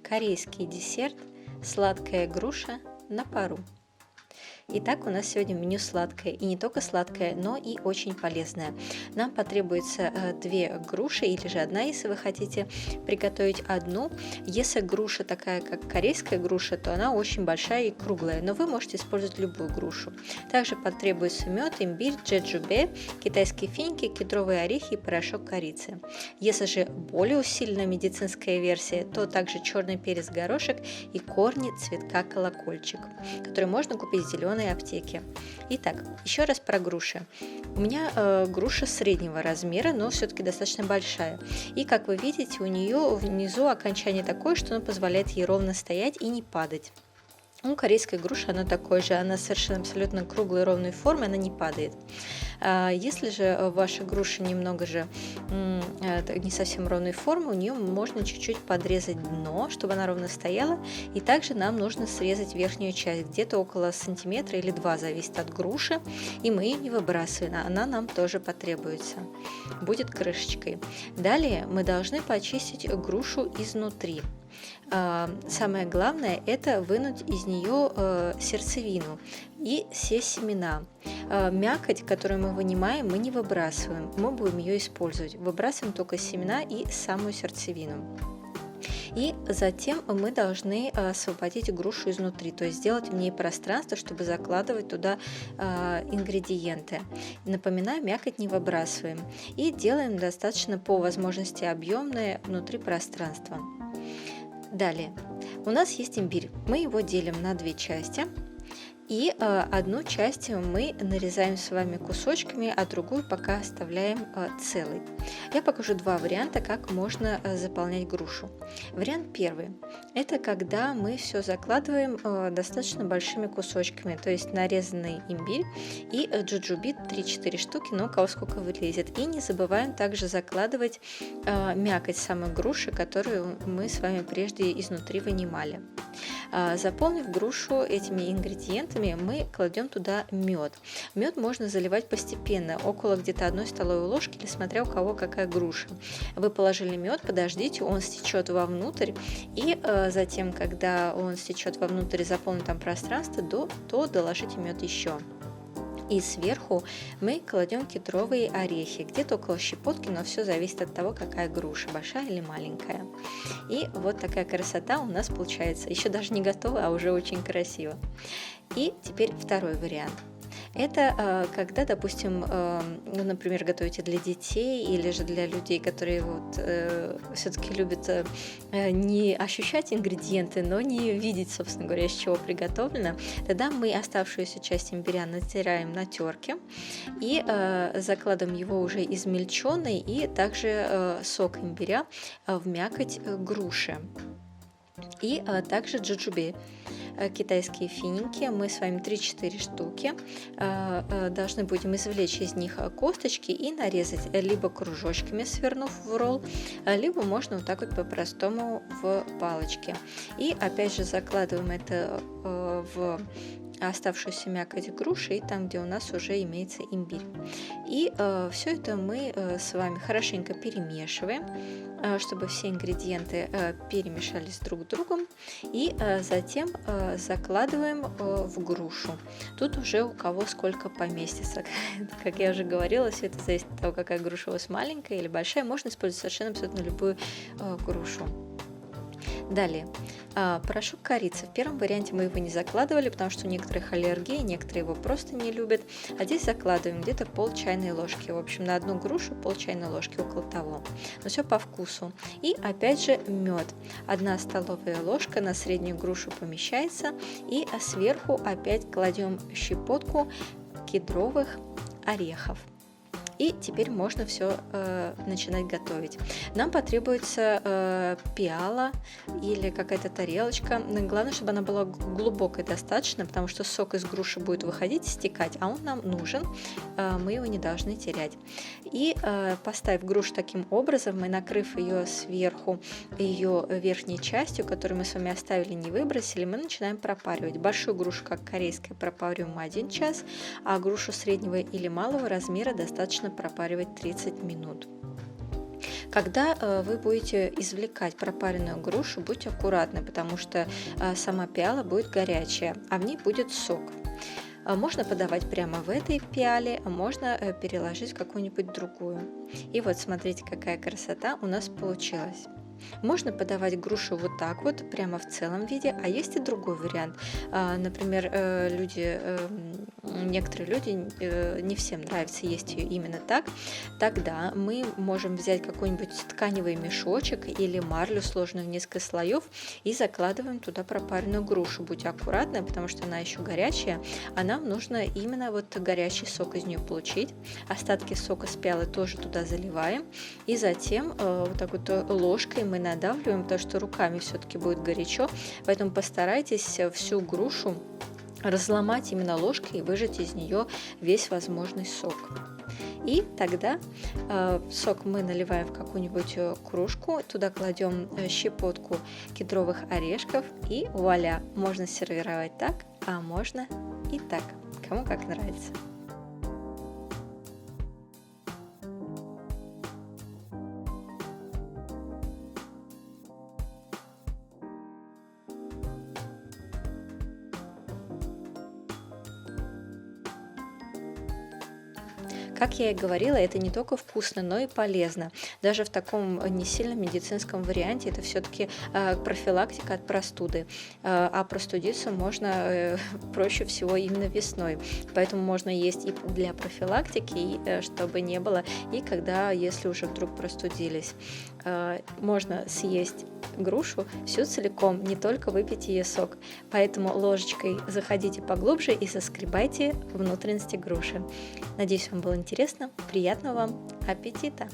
корейский десерт «Сладкая груша на пару». Итак, у нас сегодня в меню сладкое, и не только сладкое, но и очень полезное. Нам потребуется 2 груши, или же одна, если вы хотите приготовить одну. Если груша такая, как корейская груша, то она очень большая и круглая, но вы можете использовать любую грушу. Также потребуется мед, имбирь, джеджубе, китайские финики, кедровые орехи и порошок корицы. Если же более усиленная медицинская версия, то также черный перец, горошек и корни цветка колокольчик, которые можно купить в зеленой аптеке. Итак, еще раз про груши. У меня груша среднего размера, но все-таки достаточно большая. И как вы видите, у нее внизу окончание такое, что оно позволяет ей ровно стоять и не падать. У корейской груши она такой же, она совершенно абсолютно круглой ровной формы, она не падает. Если же ваша груша немного же не совсем ровной формы, у нее можно чуть-чуть подрезать дно, чтобы она ровно стояла. И также нам нужно срезать верхнюю часть, где-то около сантиметра или 2, зависит от груши. И мы ее не выбрасываем, она нам тоже потребуется. Будет крышечкой. Далее мы должны почистить грушу изнутри. Самое главное – это вынуть из нее сердцевину и все семена. Мякоть, которую мы вынимаем, мы не выбрасываем, мы будем ее использовать. Выбрасываем только семена и самую сердцевину. И затем мы должны освободить грушу изнутри, то есть сделать в ней пространство, чтобы закладывать туда ингредиенты. Напоминаю, мякоть не выбрасываем и делаем достаточно по возможности объемное внутри пространства. Далее, у нас есть имбирь, мы его делим на 2 части. И одну часть мы нарезаем с вами кусочками, а другую пока оставляем целой. Я покажу 2 варианта, как можно заполнять грушу. Вариант первый – это когда мы все закладываем достаточно большими кусочками, то есть нарезанный имбирь и джуджуби 3-4 штуки, но у кого сколько влезет. И не забываем также закладывать мякоть самой груши, которую мы с вами прежде изнутри вынимали. Заполнив грушу этими ингредиентами, мы кладем туда мед. Мед можно заливать постепенно, около где-то 1 столовой ложки, или смотря у кого какая груша. Вы положили мед, подождите, он стечет вовнутрь, и затем, когда он стечет вовнутрь и заполнит там пространство, то доложите мед еще. И сверху мы кладем кедровые орехи, где-то около щепотки, но все зависит от того, какая груша, большая или маленькая. И вот такая красота у нас получается, еще даже не готова, а уже очень красиво. И теперь второй вариант. Это когда, допустим, например, готовите для детей или же для людей, которые все-таки любят не ощущать ингредиенты, но не видеть, собственно говоря, из чего приготовлено. Тогда мы оставшуюся часть имбиря натираем на терке и закладываем его уже измельченный и также сок имбиря в мякоть груши. И также джуджубе. Китайские финики, мы с вами 3-4 штуки, должны будем извлечь из них косточки и нарезать либо кружочками, свернув в ролл, либо можно вот так вот по-простому в палочке. И опять же закладываем это в оставшуюся мякоть груши и там, где у нас уже имеется имбирь. И все это мы с вами хорошенько перемешиваем, чтобы все ингредиенты перемешались друг с другом, и затем закладываем в грушу. Тут уже у кого сколько поместится. Как я уже говорила, все это зависит от того, какая груша у вас маленькая или большая. Можно использовать совершенно абсолютно любую грушу. Далее, порошок корицы. В первом варианте мы его не закладывали, потому что у некоторых аллергии, некоторые его просто не любят. А здесь закладываем где-то пол чайной ложки. В общем, на 1 грушу пол чайной ложки, около того. Но все по вкусу. И опять же мед. 1 столовая ложка на среднюю грушу помещается. И сверху опять кладем щепотку кедровых орехов. И теперь можно все начинать готовить. Нам потребуется пиала или какая-то тарелочка. Главное, чтобы она была глубокой достаточно, потому что сок из груши будет выходить, стекать, а он нам нужен, мы его не должны терять. И поставив грушу таким образом, мы, накрыв ее сверху ее верхней частью, которую мы с вами оставили, не выбросили, мы начинаем пропаривать. Большую грушу, как корейская, пропариваем 1 час, а грушу среднего или малого размера достаточно пропаривать 30 минут. Когда вы будете извлекать пропаренную грушу, будьте аккуратны, потому что сама пиала будет горячая, а в ней будет сок. Можно подавать прямо в этой пиале, а можно переложить в какую-нибудь другую. И вот смотрите, какая красота у нас получилась. Можно подавать грушу вот так вот, прямо в целом виде, а есть и другой вариант. Например, некоторые люди, не всем нравится есть ее именно так. Тогда мы можем взять какой-нибудь тканевый мешочек или марлю, сложенную в несколько слоев, и закладываем туда пропаренную грушу. Будьте аккуратны, потому что она еще горячая, а нам нужно именно вот горячий сок из нее получить. Остатки сока с пиалы тоже туда заливаем, и затем вот так вот ложкой мы надавливаем, потому что руками все-таки будет горячо, поэтому постарайтесь всю грушу разломать именно ложкой и выжать из нее весь возможный сок. И тогда сок мы наливаем в какую-нибудь кружку, туда кладем щепотку кедровых орешков, и вуаля, можно сервировать так, а можно и так, кому как нравится. Как я и говорила, это не только вкусно, но и полезно. Даже в таком не сильно медицинском варианте это все-таки профилактика от простуды. А простудиться можно проще всего именно весной. Поэтому можно есть и для профилактики, и чтобы не было, и когда, если уже вдруг простудились. Можно съесть грушу всю целиком, не только выпить ее сок. Поэтому ложечкой заходите поглубже и соскребайте внутренности груши. Надеюсь, вам было интересно. Приятного вам аппетита!